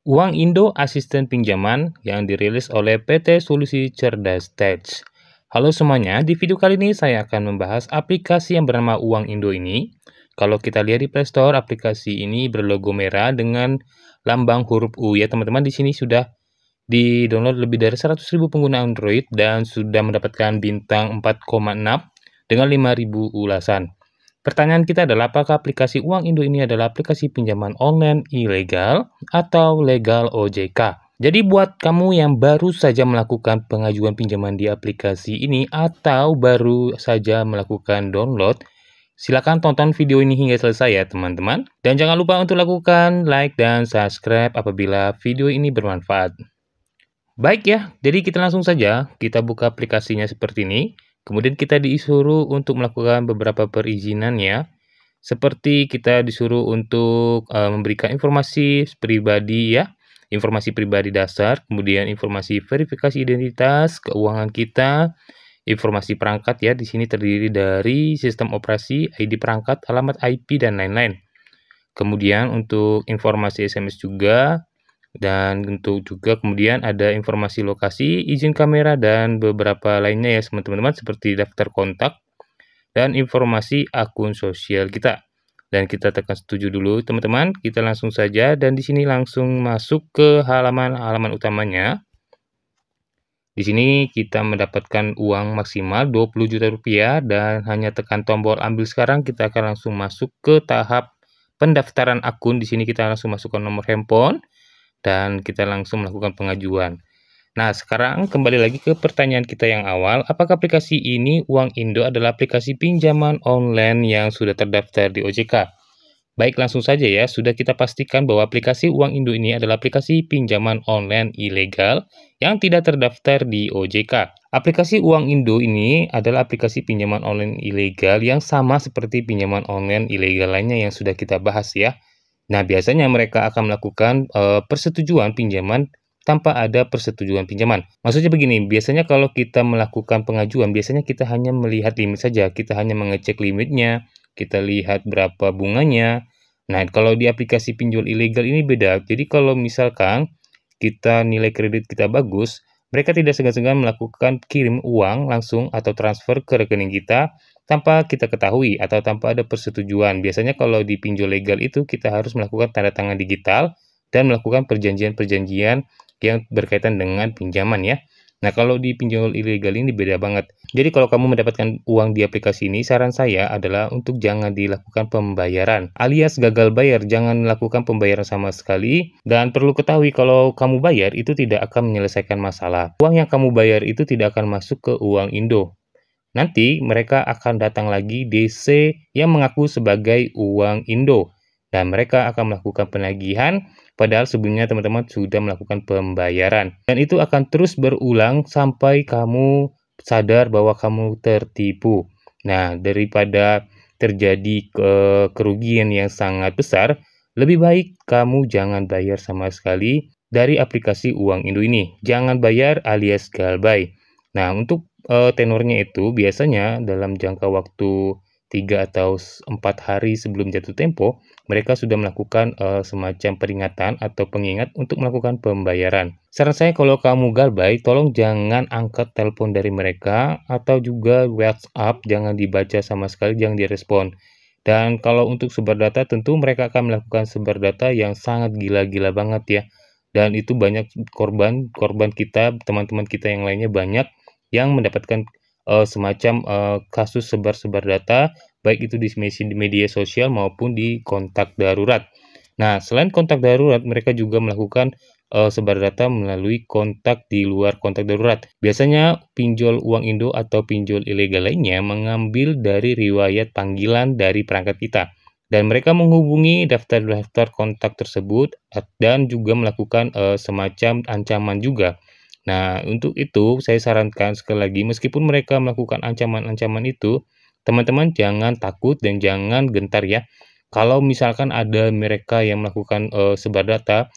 Uang Indo Asisten Pinjaman yang dirilis oleh PT Solusi Cerdas Tech. Halo semuanya, di video kali ini saya akan membahas aplikasi yang bernama Uang Indo ini. Kalau kita lihat di Play Store, aplikasi ini berlogo merah dengan lambang huruf U ya teman-teman. Di sini sudah di-download lebih dari 100.000 pengguna Android dan sudah mendapatkan bintang 4,6 dengan 5.000 ulasan. Pertanyaan kita adalah apakah aplikasi Uang Indo ini adalah aplikasi pinjaman online ilegal atau legal OJK? Jadi buat kamu yang baru saja melakukan pengajuan pinjaman di aplikasi ini atau baru saja melakukan download, silakan tonton video ini hingga selesai ya teman-teman. Dan jangan lupa untuk lakukan like dan subscribe apabila video ini bermanfaat. Baik ya, jadi kita langsung saja kita buka aplikasinya seperti ini. Kemudian kita disuruh untuk melakukan beberapa perizinan ya. Seperti kita disuruh untuk memberikan informasi pribadi ya, informasi pribadi dasar, kemudian informasi verifikasi identitas, keuangan kita, informasi perangkat ya. Di sini terdiri dari sistem operasi, ID perangkat, alamat IP dan lain-lain. Kemudian untuk informasi SMS juga. Dan untuk juga kemudian ada informasi lokasi, izin kamera, dan beberapa lainnya ya teman-teman, seperti daftar kontak dan informasi akun sosial kita. Dan kita tekan setuju dulu teman-teman, kita langsung saja dan di sini langsung masuk ke halaman utamanya. Di sini kita mendapatkan uang maksimal 20 juta rupiah dan hanya tekan tombol ambil sekarang, kita akan langsung masuk ke tahap pendaftaran akun. Di sini kita langsung masukkan nomor handphone dan kita langsung melakukan pengajuan. Nah, sekarang kembali lagi ke pertanyaan kita yang awal, apakah aplikasi ini Uang Indo adalah aplikasi pinjaman online yang sudah terdaftar di OJK? Baik, langsung saja ya, sudah kita pastikan bahwa aplikasi Uang Indo ini adalah aplikasi pinjaman online ilegal yang tidak terdaftar di OJK. Aplikasi Uang Indo ini adalah aplikasi pinjaman online ilegal yang sama seperti pinjaman online ilegal lainnya yang sudah kita bahas ya. Nah, biasanya mereka akan melakukan persetujuan pinjaman tanpa ada persetujuan pinjaman. Maksudnya begini, biasanya kalau kita melakukan pengajuan, biasanya kita hanya melihat limit saja. Kita hanya mengecek limitnya, kita lihat berapa bunganya. Nah, kalau di aplikasi pinjol ilegal ini beda. Jadi kalau misalkan kita nilai kredit kita bagus, mereka tidak segan-segan melakukan kirim uang langsung atau transfer ke rekening kita tanpa kita ketahui atau tanpa ada persetujuan. Biasanya kalau di pinjol legal itu kita harus melakukan tanda tangan digital dan melakukan perjanjian-perjanjian yang berkaitan dengan pinjaman ya. Nah, kalau di pinjol ilegal ini beda banget. Jadi kalau kamu mendapatkan uang di aplikasi ini, saran saya adalah untuk jangan dilakukan pembayaran, alias gagal bayar, jangan melakukan pembayaran sama sekali. Dan perlu ketahui kalau kamu bayar itu tidak akan menyelesaikan masalah. Uang yang kamu bayar itu tidak akan masuk ke Uang Indo. Nanti mereka akan datang lagi DC yang mengaku sebagai Uang Indo. Dan mereka akan melakukan penagihan, padahal sebelumnya teman-teman sudah melakukan pembayaran. Dan itu akan terus berulang sampai kamu sadar bahwa kamu tertipu. Nah, daripada terjadi kerugian yang sangat besar, lebih baik kamu jangan bayar sama sekali dari aplikasi Uang Indo ini. Jangan bayar alias galbay. Nah, untuk tenornya itu biasanya dalam jangka waktu 3 atau 4 hari sebelum jatuh tempo, mereka sudah melakukan semacam peringatan atau pengingat untuk melakukan pembayaran. Saran saya kalau kamu galbay, tolong jangan angkat telepon dari mereka atau juga WhatsApp, jangan dibaca sama sekali, jangan direspon. Dan kalau untuk sebar data, tentu mereka akan melakukan sebar data yang sangat gila-gila banget ya. Dan itu banyak korban kita, teman-teman kita yang lainnya banyak yang mendapatkan semacam kasus sebar-sebar data, baik itu di media sosial maupun di kontak darurat. Nah, selain kontak darurat, mereka juga melakukan sebar data melalui kontak di luar kontak darurat. Biasanya pinjol Uang Indo atau pinjol ilegal lainnya mengambil dari riwayat panggilan dari perangkat kita. Dan mereka menghubungi daftar-daftar kontak tersebut dan juga melakukan semacam ancaman juga. Nah, untuk itu saya sarankan sekali lagi, meskipun mereka melakukan ancaman-ancaman itu, teman-teman jangan takut dan jangan gentar ya. Kalau misalkan ada mereka yang melakukan sebar data,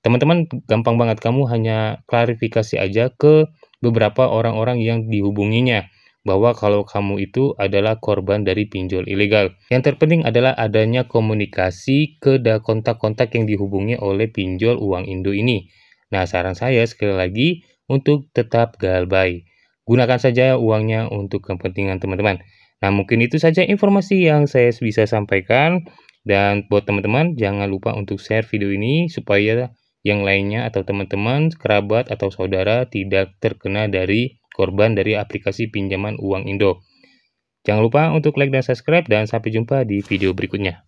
teman-teman gampang banget, kamu hanya klarifikasi aja ke beberapa orang-orang yang dihubunginya. bahwa kalau kamu itu adalah korban dari pinjol ilegal. Yang terpenting adalah adanya komunikasi ke kontak-kontak yang dihubungi oleh pinjol uang Indo ini. Nah, saran saya sekali lagi untuk tetap galbay. Gunakan saja uangnya untuk kepentingan teman-teman. Nah, mungkin itu saja informasi yang saya bisa sampaikan. Dan buat teman-teman, jangan lupa untuk share video ini supaya yang lainnya atau teman-teman, kerabat, atau saudara tidak terkena dari korban dari aplikasi pinjaman uang Indo. Jangan lupa untuk like dan subscribe, dan sampai jumpa di video berikutnya.